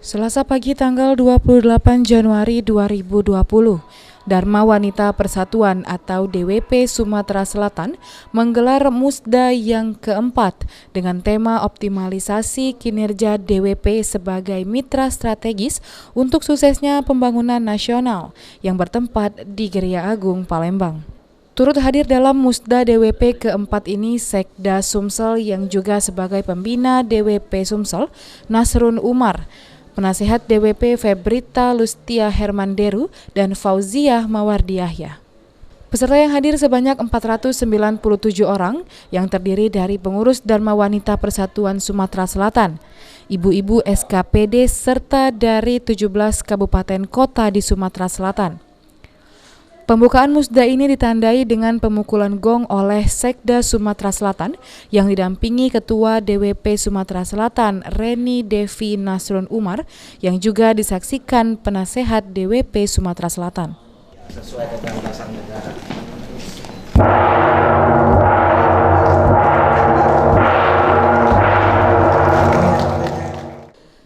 Selasa pagi tanggal 28 Januari 2020, Dharma Wanita Persatuan atau DWP Sumatera Selatan menggelar Musda yang keempat dengan tema optimalisasi kinerja DWP sebagai mitra strategis untuk suksesnya pembangunan nasional yang bertempat di Geria Agung, Palembang. Turut hadir dalam Musda DWP keempat ini Sekda Sumsel yang juga sebagai pembina DWP Sumsel, Nasrun Umar, Penasehat DWP Febrita Lustia Hermanderu, dan Fauziah Mawardiahya. Peserta yang hadir sebanyak 497 orang yang terdiri dari pengurus Dharma Wanita Persatuan Sumatera Selatan, ibu-ibu SKPD serta dari 17 kabupaten kota di Sumatera Selatan. Pembukaan Musda ini ditandai dengan pemukulan gong oleh Sekda Sumatera Selatan yang didampingi Ketua DWP Sumatera Selatan Reni Devi Nasrun Umar yang juga disaksikan Penasehat DWP Sumatera Selatan. Sesuai dengan dasar negara.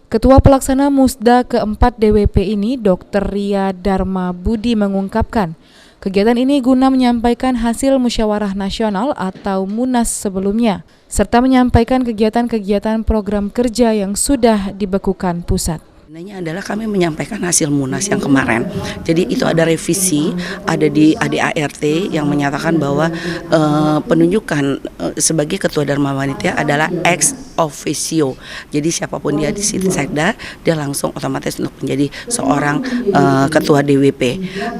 Ketua Pelaksana Musda keempat DWP ini, Dr. Ria Dharma Budi mengungkapkan, kegiatan ini guna menyampaikan hasil musyawarah nasional atau MUNAS sebelumnya, serta menyampaikan kegiatan-kegiatan program kerja yang sudah dibekukan pusat. Sebenarnya adalah kami menyampaikan hasil MUNAS yang kemarin. Jadi itu ada revisi, ada di ADART yang menyatakan bahwa penunjukan sebagai Ketua Dharma Wanita adalah ex officio. Jadi siapapun dia di situ Sekda, dia langsung otomatis untuk menjadi seorang Ketua DWP.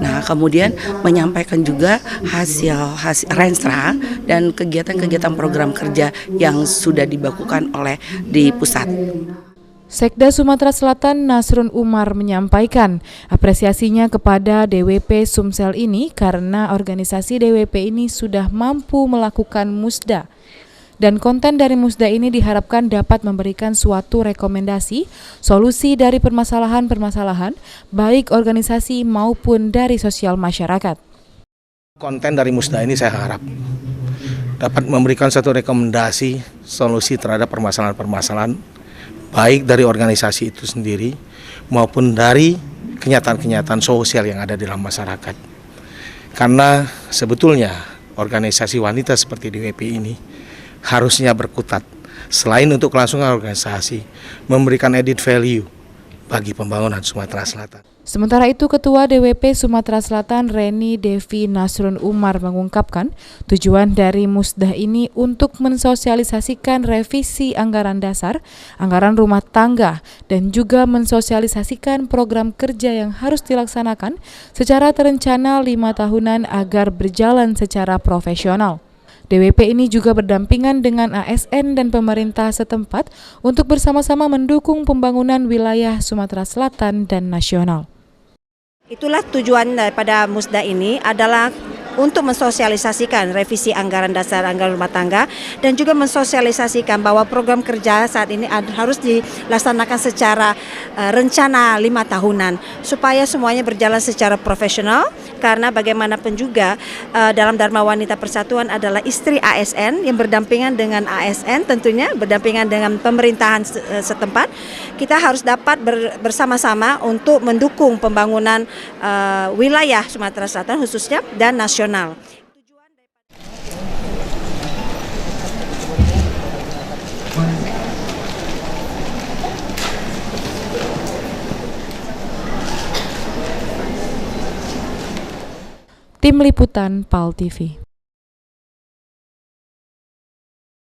Nah, kemudian menyampaikan juga hasil Renstra dan kegiatan-kegiatan program kerja yang sudah dibakukan oleh di pusat. Sekda Sumatera Selatan Nasrun Umar menyampaikan apresiasinya kepada DWP Sumsel ini karena organisasi DWP ini sudah mampu melakukan musda. Dan konten dari musda ini diharapkan dapat memberikan suatu rekomendasi, solusi dari permasalahan-permasalahan, baik organisasi maupun dari sosial masyarakat. Konten dari musda ini saya harap dapat memberikan satu rekomendasi, solusi terhadap permasalahan-permasalahan, baik dari organisasi itu sendiri maupun dari kenyataan-kenyataan sosial yang ada di dalam masyarakat. Karena sebetulnya organisasi wanita seperti DWP ini harusnya berkutat selain untuk kelangsungan organisasi, memberikan added value bagi pembangunan Sumatera Selatan. Sementara itu, Ketua DWP Sumatera Selatan Reni Devi Nasrun Umar mengungkapkan tujuan dari musda ini untuk mensosialisasikan revisi anggaran dasar, anggaran rumah tangga, dan juga mensosialisasikan program kerja yang harus dilaksanakan secara terencana 5 tahunan agar berjalan secara profesional. DWP ini juga berdampingan dengan ASN dan pemerintah setempat untuk bersama-sama mendukung pembangunan wilayah Sumatera Selatan dan nasional. Itulah tujuan daripada musda ini adalah untuk mensosialisasikan revisi anggaran dasar anggaran rumah tangga dan juga mensosialisasikan bahwa program kerja saat ini harus dilaksanakan secara rencana 5 tahunan supaya semuanya berjalan secara profesional, karena bagaimanapun juga dalam Dharma Wanita Persatuan adalah istri ASN yang berdampingan dengan ASN, tentunya berdampingan dengan pemerintahan setempat. Kita harus dapat bersama-sama untuk mendukung pembangunan wilayah Sumatera Selatan khususnya dan nasional. Tim Liputan PAL TV.